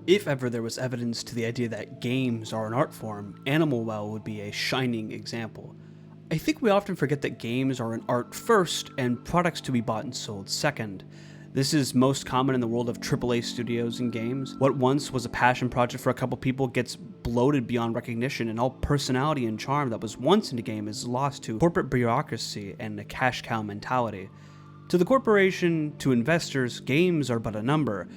If ever there was evidence to the idea that games are an art form, Animal Well would be a shining example. I think we often forget that games are an art first and products to be bought and sold second. This is most common in the world of AAA studios and games. What once was a passion project for a couple people gets bloated beyond recognition, and all personality and charm that was once in the game is lost to corporate bureaucracy and a cash cow mentality. To the corporation, to investors, games are but a number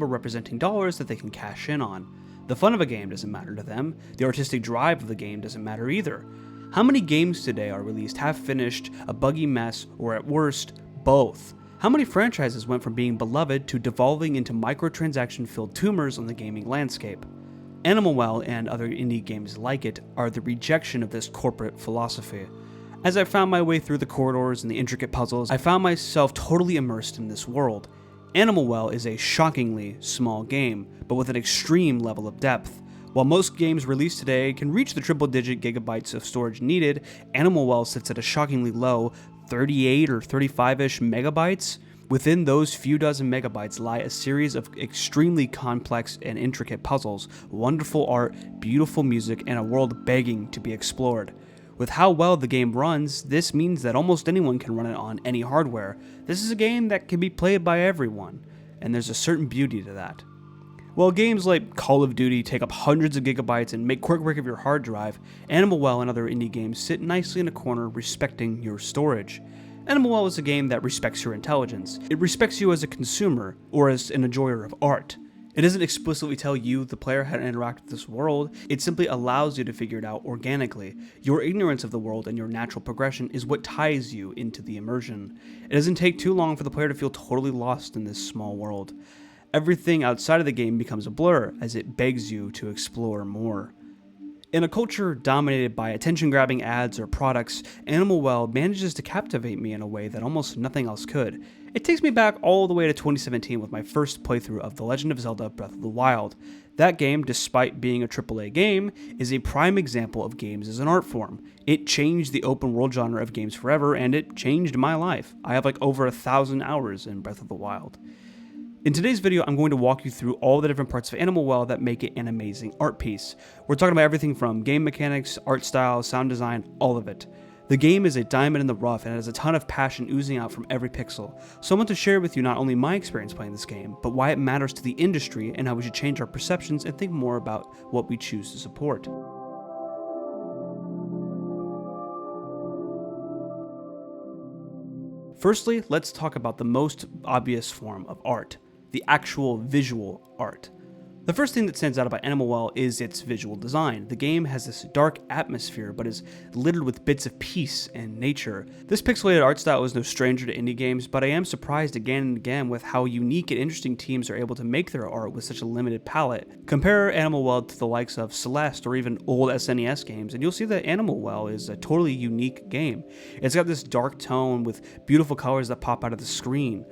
representing dollars that they can cash in on. The fun of a game doesn't matter to them, the artistic drive of the game doesn't matter either. How many games today are released half-finished, a buggy mess, or at worst, both? How many franchises went from being beloved to devolving into microtransaction-filled tumors on the gaming landscape? Animal Well and other indie games like it are the rejection of this corporate philosophy. As I found my way through the corridors and the intricate puzzles, I found myself totally immersed in this world. Animal Well is a shockingly small game, but with an extreme level of depth. While most games released today can reach the triple-digit gigabytes of storage needed, Animal Well sits at a shockingly low 38 or 35-ish megabytes. Within those few dozen megabytes lie a series of extremely complex and intricate puzzles, wonderful art, beautiful music, and a world begging to be explored. With how well the game runs, this means that almost anyone can run it on any hardware. This is a game that can be played by everyone, and there's a certain beauty to that. While games like Call of Duty take up hundreds of gigabytes and make quick work of your hard drive, Animal Well and other indie games sit nicely in a corner respecting your storage. Animal Well is a game that respects your intelligence. It respects you as a consumer, or as an enjoyer of art. It doesn't explicitly tell you, the player, how to interact with this world, it simply allows you to figure it out organically. Your ignorance of the world and your natural progression is what ties you into the immersion. It doesn't take too long for the player to feel totally lost in this small world. Everything outside of the game becomes a blur as it begs you to explore more. In a culture dominated by attention-grabbing ads or products, Animal Well manages to captivate me in a way that almost nothing else could. It takes me back all the way to 2017 with my first playthrough of The Legend of Zelda Breath of the Wild. That game, despite being a AAA game, is a prime example of games as an art form. It changed the open world genre of games forever, and it changed my life. I have over 1,000 hours in Breath of the Wild. In today's video, I'm going to walk you through all the different parts of Animal Well that make it an amazing art piece. We're talking about everything from game mechanics, art style, sound design, all of it. The game is a diamond in the rough and has a ton of passion oozing out from every pixel, so I want to share with you not only my experience playing this game, but why it matters to the industry and how we should change our perceptions and think more about what we choose to support. Firstly, let's talk about the most obvious form of art, the actual visual art. The first thing that stands out about Animal Well is its visual design. The game has this dark atmosphere, but is littered with bits of peace and nature. This pixelated art style is no stranger to indie games, but I am surprised again and again with how unique and interesting teams are able to make their art with such a limited palette. Compare Animal Well to the likes of Celeste or even old SNES games, and you'll see that Animal Well is a totally unique game. It's got this dark tone with beautiful colors that pop out of the screen.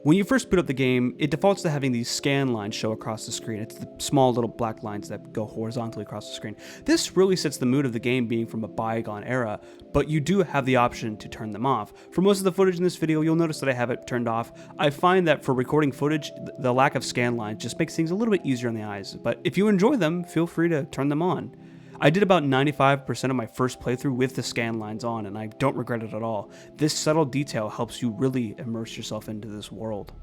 When you first boot up the game, it defaults to having these scan lines show across the screen. It's the small little black lines that go horizontally across the screen. This really sets the mood of the game being from a bygone era, but you do have the option to turn them off. For most of the footage in this video, you'll notice that I have it turned off. I find that for recording footage, the lack of scan lines just makes things a little bit easier on the eyes, but if you enjoy them, feel free to turn them on. I did about 95% of my first playthrough with the scan lines on, and I don't regret it at all. This subtle detail helps you really immerse yourself into this world.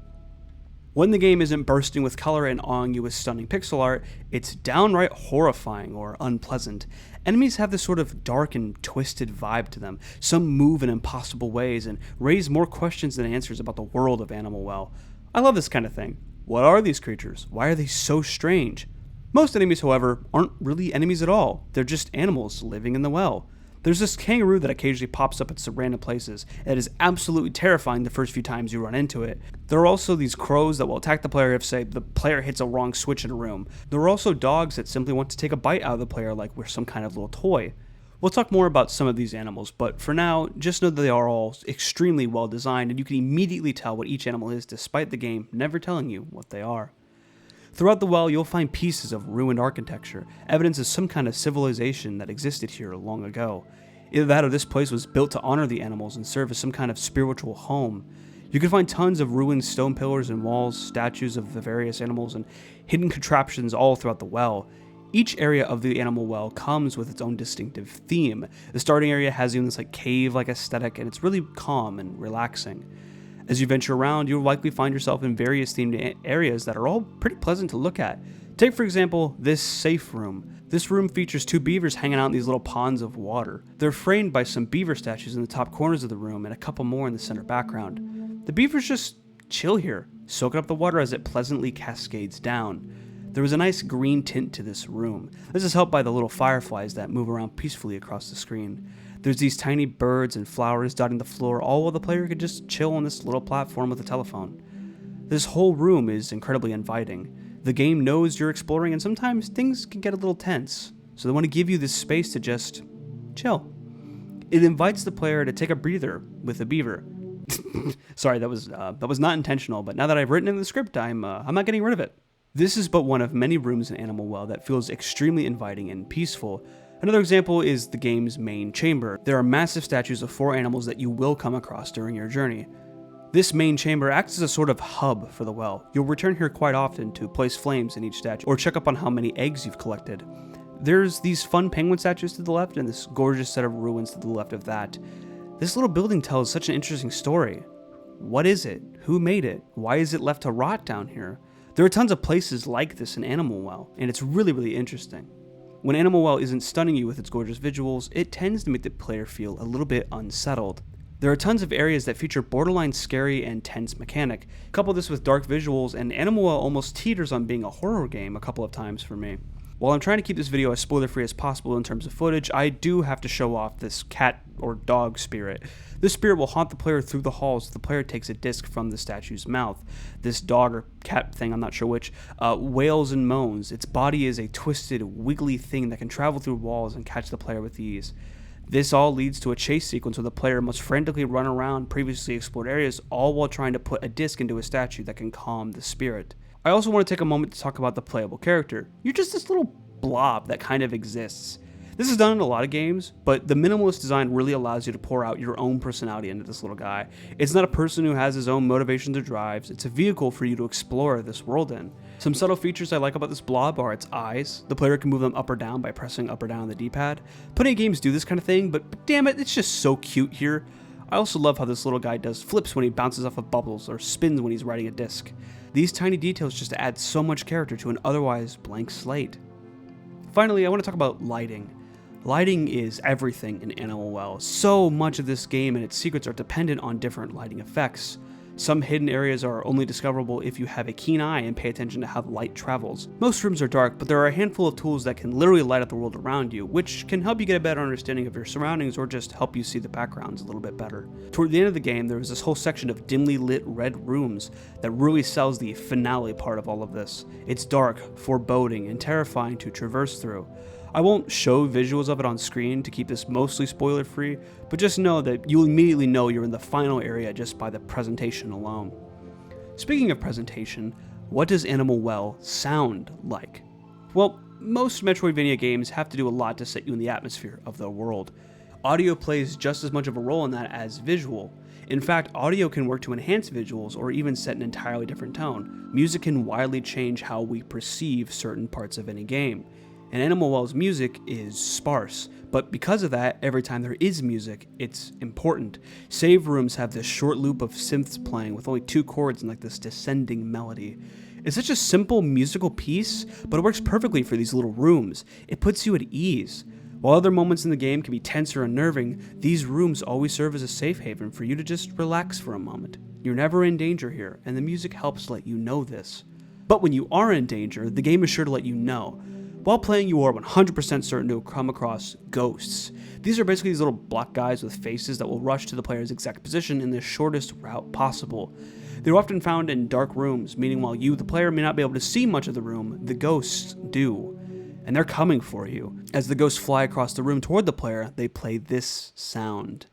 When the game isn't bursting with color and awing you with stunning pixel art, it's downright horrifying or unpleasant. Enemies have this sort of dark and twisted vibe to them. Some move in impossible ways and raise more questions than answers about the world of Animal Well. I love this kind of thing. What are these creatures? Why are they so strange? Most enemies, however, aren't really enemies at all. They're just animals living in the well. There's this kangaroo that occasionally pops up at some random places, and it is absolutely terrifying the first few times you run into it. There are also these crows that will attack the player if, say, the player hits a wrong switch in a room. There are also dogs that simply want to take a bite out of the player like we're some kind of little toy. We'll talk more about some of these animals, but for now, just know that they are all extremely well designed, and you can immediately tell what each animal is despite the game never telling you what they are. Throughout the well, you'll find pieces of ruined architecture, evidence of some kind of civilization that existed here long ago. Either that or this place was built to honor the animals and serve as some kind of spiritual home. You can find tons of ruined stone pillars and walls, statues of the various animals, and hidden contraptions all throughout the well. Each area of the animal well comes with its own distinctive theme. The starting area has even this cave-like aesthetic, and it's really calm and relaxing. As you venture around, you'll likely find yourself in various themed areas that are all pretty pleasant to look at. Take, for example, this safe room. This room features 2 beavers hanging out in these little ponds of water. They're framed by some beaver statues in the top corners of the room and a couple more in the center background. The beavers just chill here, soaking up the water as it pleasantly cascades down. There was a nice green tint to this room. This is helped by the little fireflies that move around peacefully across the screen. There's these tiny birds and flowers dotting the floor, all while the player could just chill on this little platform with a telephone. This whole room is incredibly inviting. The game knows you're exploring, and sometimes things can get a little tense, so they want to give you this space to just chill. It invites the player to take a breather with a beaver. Sorry, that was not intentional, but now that I've written it in the script, I'm not getting rid of it. This is but one of many rooms in Animal Well that feels extremely inviting and peaceful. Another example is the game's main chamber. There are massive statues of 4 animals that you will come across during your journey. This main chamber acts as a sort of hub for the well. You'll return here quite often to place flames in each statue, or check up on how many eggs you've collected. There's these fun penguin statues to the left, and this gorgeous set of ruins to the left of that. This little building tells such an interesting story. What is it? Who made it? Why is it left to rot down here? There are tons of places like this in Animal Well, and it's really interesting. When Animal Well isn't stunning you with its gorgeous visuals, it tends to make the player feel a little bit unsettled. There are tons of areas that feature borderline scary and tense mechanic. Couple this with dark visuals, and Animal Well almost teeters on being a horror game a couple of times for me. While I'm trying to keep this video as spoiler-free as possible in terms of footage, I do have to show off this cat or dog spirit. This spirit will haunt the player through the halls as the player takes a disc from the statue's mouth. This dog or cat thing, I'm not sure which, wails and moans. Its body is a twisted, wiggly thing that can travel through walls and catch the player with ease. This all leads to a chase sequence where the player must frantically run around previously explored areas, all while trying to put a disc into a statue that can calm the spirit. I also want to take a moment to talk about the playable character. You're just this little blob that kind of exists. This is done in a lot of games, but the minimalist design really allows you to pour out your own personality into this little guy. It's not a person who has his own motivations or drives, it's a vehicle for you to explore this world in. Some subtle features I like about this blob are its eyes. The player can move them up or down by pressing up or down on the D-pad. Plenty of games do this kind of thing, but damn it, it's just so cute here. I also love how this little guy does flips when he bounces off of bubbles or spins when he's riding a disc. These tiny details just add so much character to an otherwise blank slate. Finally, I want to talk about lighting. Lighting is everything in Animal Well. So much of this game and its secrets are dependent on different lighting effects. Some hidden areas are only discoverable if you have a keen eye and pay attention to how the light travels. Most rooms are dark, but there are a handful of tools that can literally light up the world around you, which can help you get a better understanding of your surroundings or just help you see the backgrounds a little bit better. Toward the end of the game, there is this whole section of dimly lit red rooms that really sells the finale part of all of this. It's dark, foreboding, and terrifying to traverse through. I won't show visuals of it on screen to keep this mostly spoiler free, but just know that you'll immediately know you're in the final area just by the presentation alone. Speaking of presentation, what does Animal Well sound like? Well, most Metroidvania games have to do a lot to set you in the atmosphere of the world. Audio plays just as much of a role in that as visual. In fact, audio can work to enhance visuals or even set an entirely different tone. Music can widely change how we perceive certain parts of any game. And Animal Well's music is sparse, but because of that, every time there is music, it's important. Save rooms have this short loop of synths playing with only 2 chords and this descending melody. It's such a simple musical piece, but it works perfectly for these little rooms. It puts you at ease. While other moments in the game can be tense or unnerving, these rooms always serve as a safe haven for you to just relax for a moment. You're never in danger here, and the music helps let you know this. But when you are in danger, the game is sure to let you know. While playing, you are 100% certain to come across ghosts. These are basically these little black guys with faces that will rush to the player's exact position in the shortest route possible. They're often found in dark rooms, meaning while you, the player, may not be able to see much of the room, the ghosts do. And they're coming for you. As the ghosts fly across the room toward the player, they play this sound.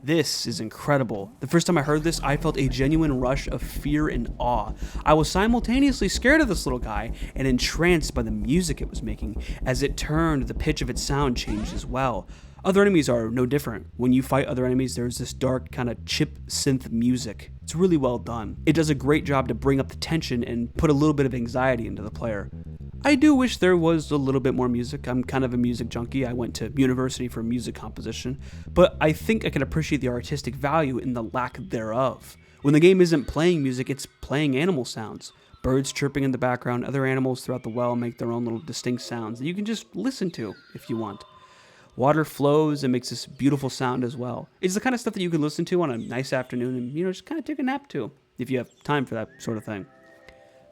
This is incredible. The first time I heard this, I felt a genuine rush of fear and awe. I was simultaneously scared of this little guy and entranced by the music it was making. As it turned, the pitch of its sound changed as well. Other enemies are no different. When you fight other enemies, there's this dark kind of chip synth music. It's really well done. It does a great job to bring up the tension and put a little bit of anxiety into the player. I do wish there was a little bit more music. I'm kind of a music junkie. I went to university for music composition, but I think I can appreciate the artistic value in the lack thereof. When the game isn't playing music, it's playing animal sounds. Birds chirping in the background, other animals throughout the well make their own little distinct sounds that you can just listen to if you want. Water flows and makes this beautiful sound as well. It's the kind of stuff that you can listen to on a nice afternoon and, just kind of take a nap to, if you have time for that sort of thing.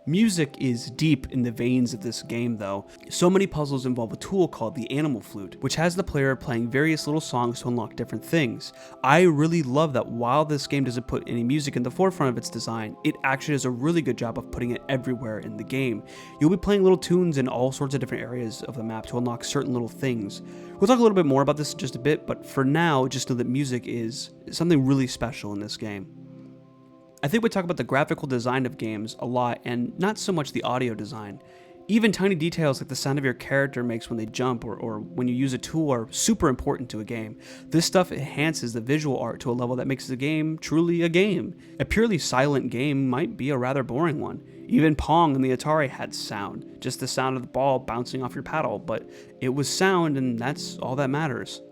Music is deep in the veins of this game though. So many puzzles involve a tool called the animal flute, which has the player playing various little songs to unlock different things. I really love that while this game doesn't put any music in the forefront of its design, it actually does a really good job of putting it everywhere in the game. You'll be playing little tunes in all sorts of different areas of the map to unlock certain little things. We'll talk a little bit more about this in just a bit, but for now, just know that music is something really special in this game. I think we talk about the graphical design of games a lot and not so much the audio design. Even tiny details like the sound of your character makes when they jump or when you use a tool are super important to a game. This stuff enhances the visual art to a level that makes the game truly a game. A purely silent game might be a rather boring one. Even Pong and the Atari had sound, just the sound of the ball bouncing off your paddle, but it was sound and that's all that matters.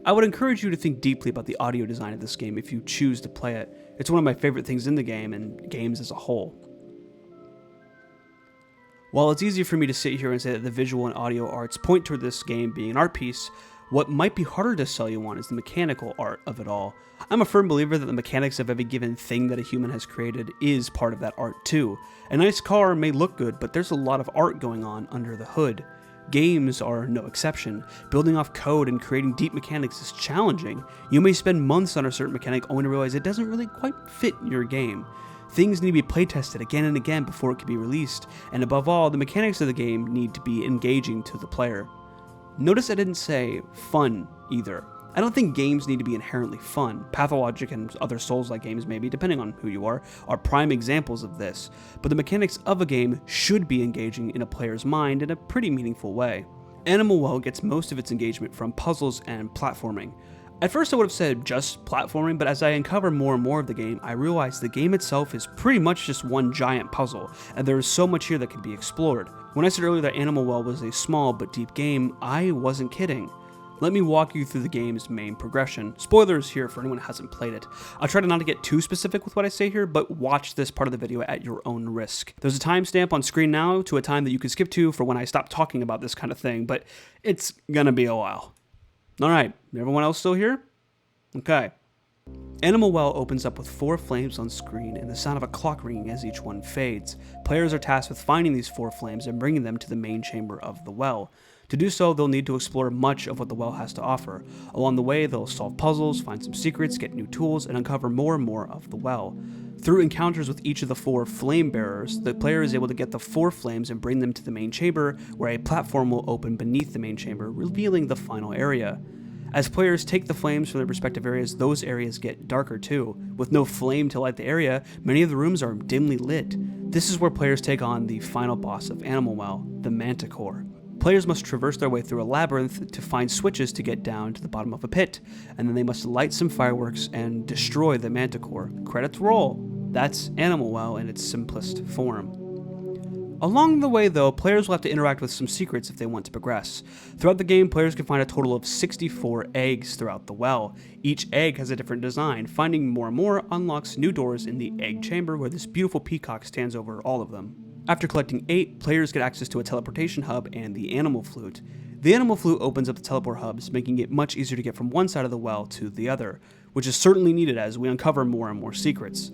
I would encourage you to think deeply about the audio design of this game if you choose to play it. It's one of my favorite things in the game and games as a whole. While it's easy for me to sit here and say that the visual and audio arts point toward this game being an art piece, what might be harder to sell you on is the mechanical art of it all. I'm a firm believer that the mechanics of every given thing that a human has created is part of that art too. A nice car may look good, but there's a lot of art going on under the hood. Games are no exception. Building off code and creating deep mechanics is challenging. You may spend months on a certain mechanic only to realize it doesn't really quite fit your game. Things need to be playtested again and again before it can be released, and above all, the mechanics of the game need to be engaging to the player. Notice I didn't say fun either. I don't think games need to be inherently fun. Pathologic and other Souls-like games, maybe, depending on who you are prime examples of this, but the mechanics of a game should be engaging in a player's mind in a pretty meaningful way. Animal Well gets most of its engagement from puzzles and platforming. At first I would have said just platforming, but as I uncover more and more of the game, I realize the game itself is pretty much just one giant puzzle, and there is so much here that can be explored. When I said earlier that Animal Well was a small but deep game, I wasn't kidding. Let me walk you through the game's main progression. Spoilers here for anyone who hasn't played it. I'll try to not to get too specific with what I say here, but watch this part of the video at your own risk. There's a timestamp on screen now to a time that you can skip to for when I stop talking about this kind of thing, but it's gonna be a while. Alright, everyone else still here? Okay. Animal Well opens up with 4 flames on screen and the sound of a clock ringing as each one fades. Players are tasked with finding these 4 flames and bringing them to the main chamber of the well. To do so, they'll need to explore much of what the well has to offer. Along the way, they'll solve puzzles, find some secrets, get new tools, and uncover more and more of the well. Through encounters with each of the 4 flame bearers, the player is able to get the 4 flames and bring them to the main chamber, where a platform will open beneath the main chamber, revealing the final area. As players take the flames from their respective areas, those areas get darker too. With no flame to light the area, many of the rooms are dimly lit. This is where players take on the final boss of Animal Well, the Manticore. Players must traverse their way through a labyrinth to find switches to get down to the bottom of a pit, and then they must light some fireworks and destroy the Manticore. Credits roll. That's Animal Well in its simplest form. Along the way though, players will have to interact with some secrets if they want to progress. Throughout the game, players can find a total of 64 eggs throughout the well. Each egg has a different design. Finding more and more unlocks new doors in the egg chamber where this beautiful peacock stands over all of them. After collecting 8, players get access to a teleportation hub and the animal flute. The animal flute opens up the teleport hubs, making it much easier to get from one side of the well to the other, which is certainly needed as we uncover more and more secrets.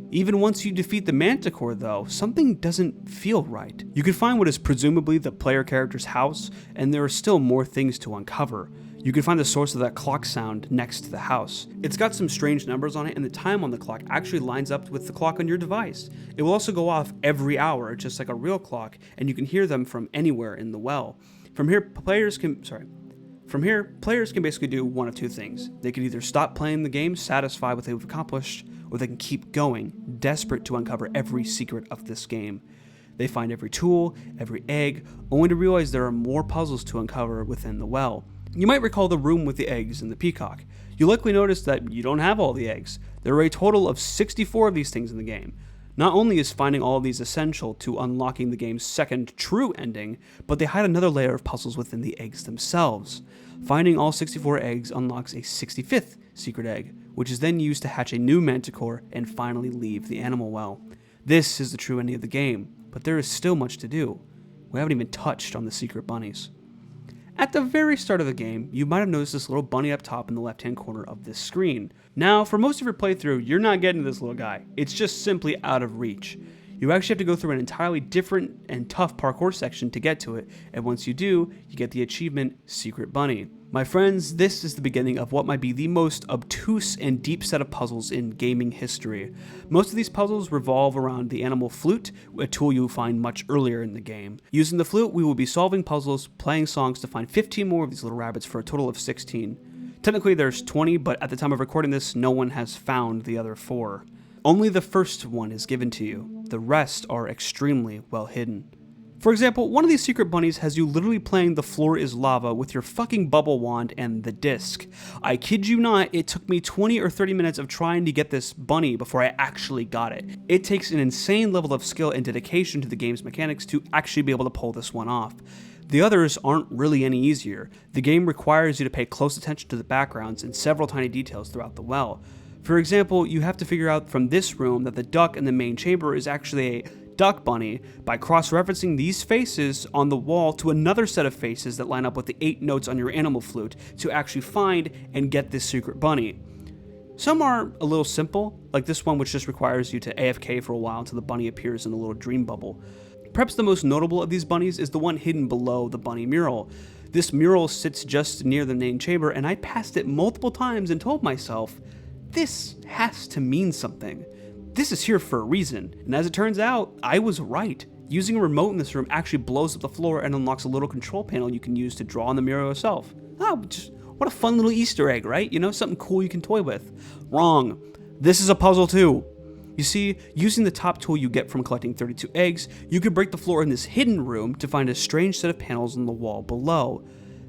Even once you defeat the Manticore though, something doesn't feel right. You can find what is presumably the player character's house, and there are still more things to uncover. You can find the source of that clock sound next to the house. It's got some strange numbers on it, and the time on the clock actually lines up with the clock on your device. It will also go off every hour, just like a real clock, and you can hear them from anywhere in the well. From here, players can From here, players can basically do one of two things. They can either stop playing the game satisfied with what they've accomplished, or they can keep going, desperate to uncover every secret of this game. They find every tool, every egg, only to realize there are more puzzles to uncover within the well. You might recall the room with the eggs and the peacock. You'll likely notice that you don't have all the eggs. There are a total of 64 of these things in the game. Not only is finding all of these essential to unlocking the game's second true ending, but they hide another layer of puzzles within the eggs themselves. Finding all 64 eggs unlocks a 65th secret egg, which is then used to hatch a new manticore and finally leave the animal well. This is the true ending of the game, but there is still much to do. We haven't even touched on the secret bunnies. At the very start of the game, you might have noticed this little bunny up top in the left-hand corner of this screen. Now, for most of your playthrough, you're not getting to this little guy. It's just simply out of reach. You actually have to go through an entirely different and tough parkour section to get to it, and once you do, you get the achievement Secret Bunny. My friends, this is the beginning of what might be the most obtuse and deep set of puzzles in gaming history. Most of these puzzles revolve around the animal flute, a tool you'll find much earlier in the game. Using the flute, we will be solving puzzles, playing songs to find 15 more of these little rabbits for a total of 16. Technically there's 20, but at the time of recording this, no one has found the other 4. Only the first one is given to you. The rest are extremely well hidden. For example, one of these secret bunnies has you literally playing The Floor is Lava with your fucking bubble wand and the disc. I kid you not, it took me 20 or 30 minutes of trying to get this bunny before I actually got it. It takes an insane level of skill and dedication to the game's mechanics to actually be able to pull this one off. The others aren't really any easier. The game requires you to pay close attention to the backgrounds and several tiny details throughout the well. For example, you have to figure out from this room that the duck in the main chamber is actually a duck bunny by cross-referencing these faces on the wall to another set of faces that line up with the 8 notes on your animal flute to actually find and get this secret bunny. Some are a little simple, like this one which just requires you to AFK for a while until the bunny appears in a little dream bubble. Perhaps the most notable of these bunnies is the one hidden below the bunny mural. This mural sits just near the main chamber, and I passed it multiple times and told myself, this has to mean something. This is here for a reason, and as it turns out, I was right. Using a remote in this room actually blows up the floor and unlocks a little control panel you can use to draw on the mural yourself. Oh, just what a fun little Easter egg, right? You know, something cool you can toy with. Wrong. This is a puzzle too. You see, using the top tool you get from collecting 32 eggs, you could break the floor in this hidden room to find a strange set of panels on the wall below.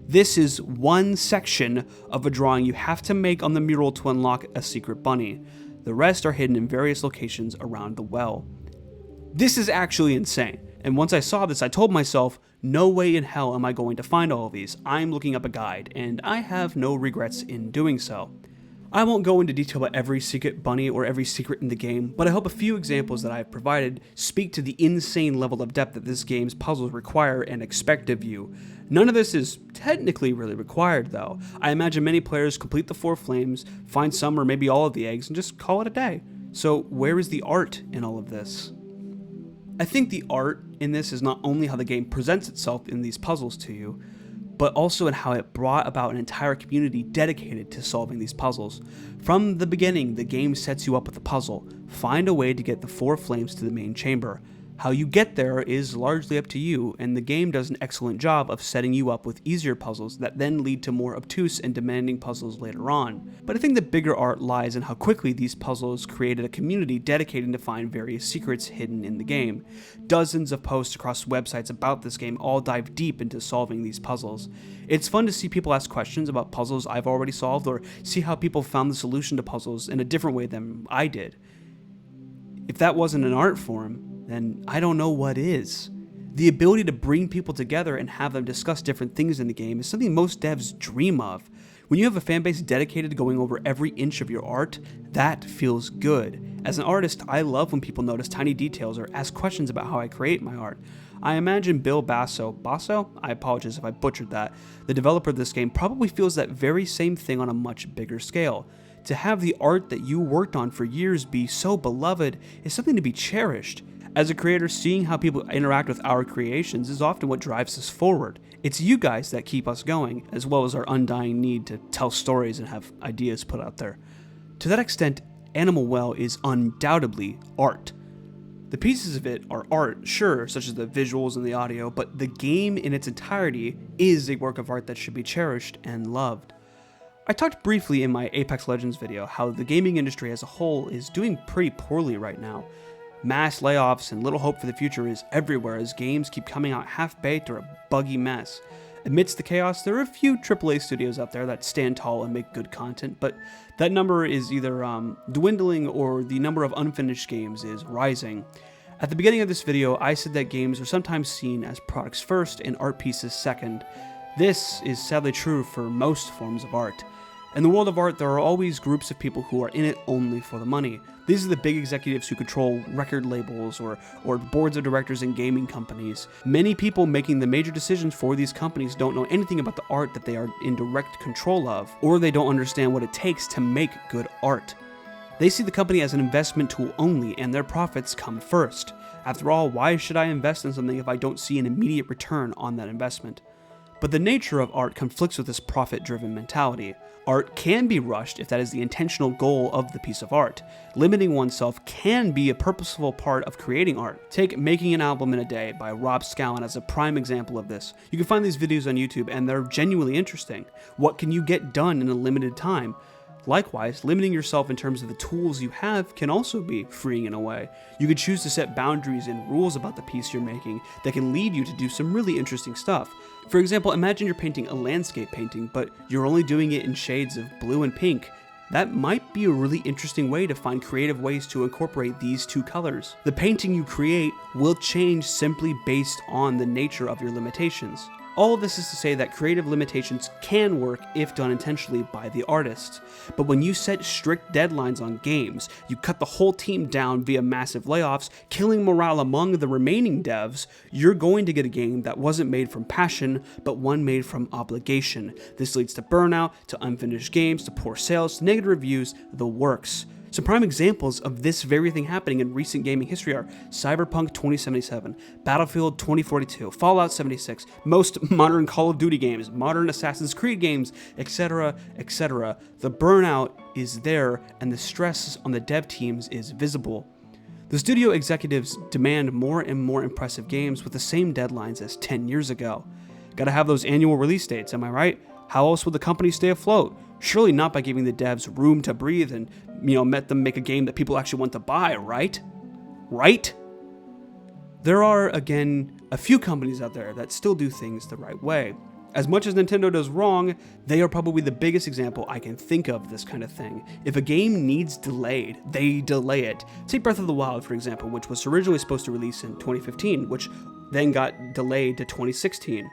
This is one section of a drawing you have to make on the mural to unlock a secret bunny. The rest are hidden in various locations around the well. This is actually insane, and once I saw this, I told myself, no way in hell am I going to find all of these. I'm looking up a guide, and I have no regrets in doing so. I won't go into detail about every secret bunny or every secret in the game, but I hope a few examples that I have provided speak to the insane level of depth that this game's puzzles require and expect of you. None of this is technically really required though. I imagine many players complete the 4 flames, find some or maybe all of the eggs, and just call it a day. So where is the art in all of this? I think the art in this is not only how the game presents itself in these puzzles to you, but also in how it brought about an entire community dedicated to solving these puzzles. From the beginning, the game sets you up with a puzzle. Find a way to get the 4 flames to the main chamber. How you get there is largely up to you, and the game does an excellent job of setting you up with easier puzzles that then lead to more obtuse and demanding puzzles later on. But I think the bigger art lies in how quickly these puzzles created a community dedicated to find various secrets hidden in the game. Dozens of posts across websites about this game all dive deep into solving these puzzles. It's fun to see people ask questions about puzzles I've already solved, or see how people found the solution to puzzles in a different way than I did. If that wasn't an art form, then I don't know what is. The ability to bring people together and have them discuss different things in the game is something most devs dream of. When you have a fanbase dedicated to going over every inch of your art, that feels good. As an artist, I love when people notice tiny details or ask questions about how I create my art. I imagine Bill Basso, I apologize if I butchered that, the developer of this game probably feels that very same thing on a much bigger scale. To have the art that you worked on for years be so beloved is something to be cherished. As a creator, seeing how people interact with our creations is often what drives us forward. It's you guys that keep us going, as well as our undying need to tell stories and have ideas put out there. To that extent, Animal Well is undoubtedly art. The pieces of it are art, sure, such as the visuals and the audio, but the game in its entirety is a work of art that should be cherished and loved. I talked briefly in my Apex Legends video how the gaming industry as a whole is doing pretty poorly right now. Mass layoffs and little hope for the future is everywhere as games keep coming out half-baked or a buggy mess. Amidst the chaos, there are a few AAA studios out there that stand tall and make good content, but that number is either dwindling or the number of unfinished games is rising. At the beginning of this video, I said that games are sometimes seen as products first and art pieces second. This is sadly true for most forms of art. In the world of art, there are always groups of people who are in it only for the money. These are the big executives who control record labels or boards of directors in gaming companies. Many people making the major decisions for these companies don't know anything about the art that they are in direct control of, or they don't understand what it takes to make good art. They see the company as an investment tool only, and their profits come first. After all, why should I invest in something if I don't see an immediate return on that investment? But the nature of art conflicts with this profit-driven mentality. Art can be rushed if that is the intentional goal of the piece of art. Limiting oneself can be a purposeful part of creating art. Take Making an Album in a Day by Rob Scallon as a prime example of this. You can find these videos on YouTube and they're genuinely interesting. What can you get done in a limited time? Likewise, limiting yourself in terms of the tools you have can also be freeing in a way. You could choose to set boundaries and rules about the piece you're making that can lead you to do some really interesting stuff. For example, imagine you're painting a landscape painting, but you're only doing it in shades of blue and pink. That might be a really interesting way to find creative ways to incorporate these two colors. The painting you create will change simply based on the nature of your limitations. All of this is to say that creative limitations can work if done intentionally by the artists. But when you set strict deadlines on games, you cut the whole team down via massive layoffs, killing morale among the remaining devs, you're going to get a game that wasn't made from passion, but one made from obligation. This leads to burnout, to unfinished games, to poor sales, to negative reviews, the works. Some prime examples of this very thing happening in recent gaming history are Cyberpunk 2077, Battlefield 2042, Fallout 76, most modern Call of Duty games, modern Assassin's Creed games, etc., etc. The burnout is there and the stress on the dev teams is visible. The studio executives demand more and more impressive games with the same deadlines as 10 years ago. Gotta have those annual release dates, am I right? How else would the company stay afloat? Surely not by giving the devs room to breathe and, let them make a game that people actually want to buy, right? Right? There are, again, a few companies out there that still do things the right way. As much as Nintendo does wrong, they are probably the biggest example I can think of this kind of thing. If a game needs delayed, they delay it. Take Breath of the Wild, for example, which was originally supposed to release in 2015, which then got delayed to 2016.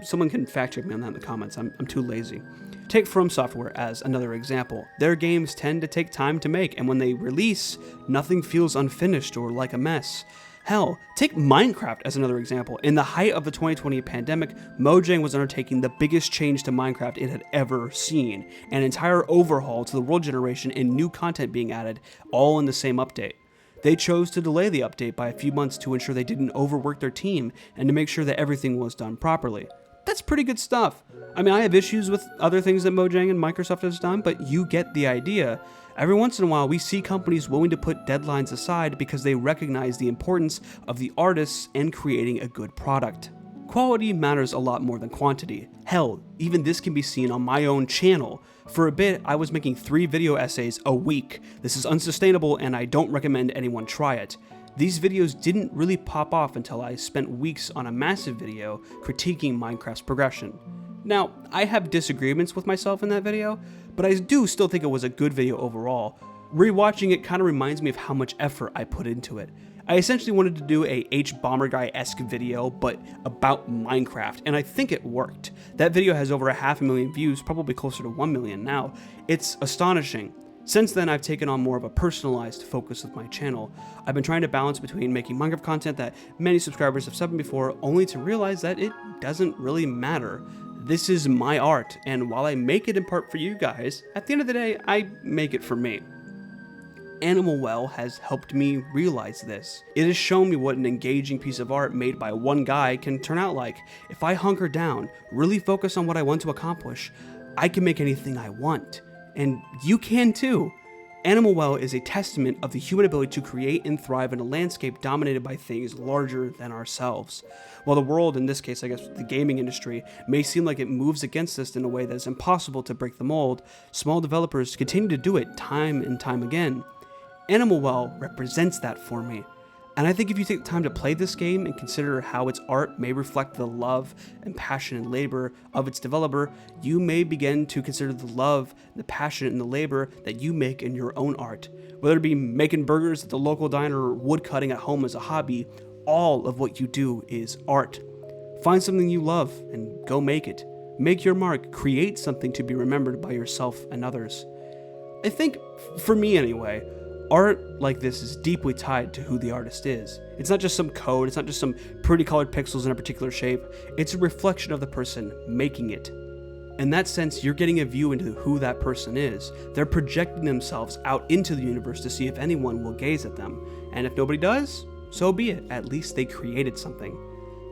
Someone can fact check me on that in the comments, I'm too lazy. Take From Software as another example. Their games tend to take time to make, and when they release, nothing feels unfinished or like a mess. Hell, take Minecraft as another example. In the height of the 2020 pandemic, Mojang was undertaking the biggest change to Minecraft it had ever seen, an entire overhaul to the world generation and new content being added, all in the same update. They chose to delay the update by a few months to ensure they didn't overwork their team and to make sure that everything was done properly. That's pretty good stuff. I mean, I have issues with other things that Mojang and Microsoft has done, but you get the idea. Every once in a while, we see companies willing to put deadlines aside because they recognize the importance of the artists and creating a good product. Quality matters a lot more than quantity. Hell, even this can be seen on my own channel. For a bit, I was making 3 video essays a week. This is unsustainable and I don't recommend anyone try it. These videos didn't really pop off until I spent weeks on a massive video critiquing Minecraft's progression. Now, I have disagreements with myself in that video, but I do still think it was a good video overall. Rewatching it kind of reminds me of how much effort I put into it. I essentially wanted to do a H-Bomber-Guy-esque video, but about Minecraft, and I think it worked. That video has over 500,000 views, probably closer to 1 million now. It's astonishing. Since then, I've taken on more of a personalized focus with my channel. I've been trying to balance between making Minecraft content that many subscribers have subbed before, only to realize that it doesn't really matter. This is my art, and while I make it in part for you guys, at the end of the day, I make it for me. Animal Well has helped me realize this. It has shown me what an engaging piece of art made by one guy can turn out like. If I hunker down, really focus on what I want to accomplish, I can make anything I want. And you can too. Animal Well is a testament of the human ability to create and thrive in a landscape dominated by things larger than ourselves. While the world, in this case I guess the gaming industry, may seem like it moves against this in a way that is impossible to break the mold, small developers continue to do it time and time again. Animal Well represents that for me. And I think if you take the time to play this game and consider how its art may reflect the love and passion and labor of its developer, you may begin to consider the love, the passion, and the labor that you make in your own art. Whether it be making burgers at the local diner or woodcutting at home as a hobby, all of what you do is art. Find something you love and go make it. Make your mark, create something to be remembered by yourself and others. I think, for me anyway, art like this is deeply tied to who the artist is. It's not just some code, it's not just some pretty colored pixels in a particular shape, it's a reflection of the person making it. In that sense, you're getting a view into who that person is. They're projecting themselves out into the universe to see if anyone will gaze at them. And if nobody does, so be it. At least they created something.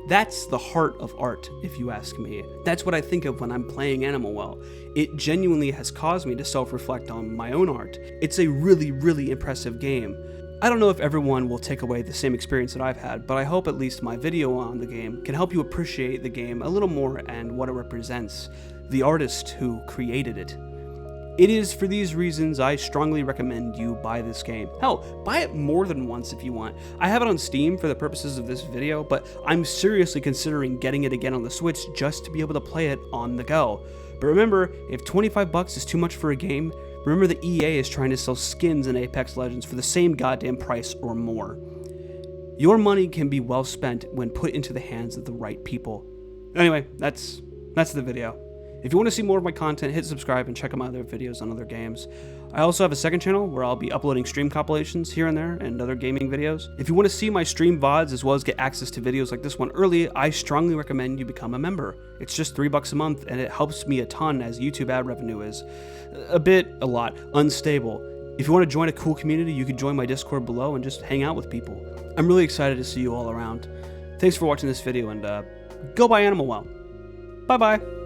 That's the heart of art, if you ask me. That's what I think of when I'm playing Animal Well. It genuinely has caused me to self-reflect on my own art. It's a really, really impressive game. I don't know if everyone will take away the same experience that I've had, but I hope at least my video on the game can help you appreciate the game a little more and what it represents, the artist who created it. It is for these reasons I strongly recommend you buy this game. Hell, buy it more than once if you want. I have it on Steam for the purposes of this video, but I'm seriously considering getting it again on the Switch just to be able to play it on the go. But remember, if $25 is too much for a game, remember that EA is trying to sell skins in Apex Legends for the same goddamn price or more. Your money can be well spent when put into the hands of the right people. Anyway, that's the video. If you want to see more of my content, hit subscribe and check out my other videos on other games. I also have a second channel where I'll be uploading stream compilations here and there and other gaming videos. If you want to see my stream VODs as well as get access to videos like this one early, I strongly recommend you become a member. It's just $3 a month and it helps me a ton as YouTube ad revenue is a lot unstable. If you want to join a cool community, you can join my Discord below and just hang out with people. I'm really excited to see you all around. Thanks for watching this video and go buy Animal Well. Bye bye.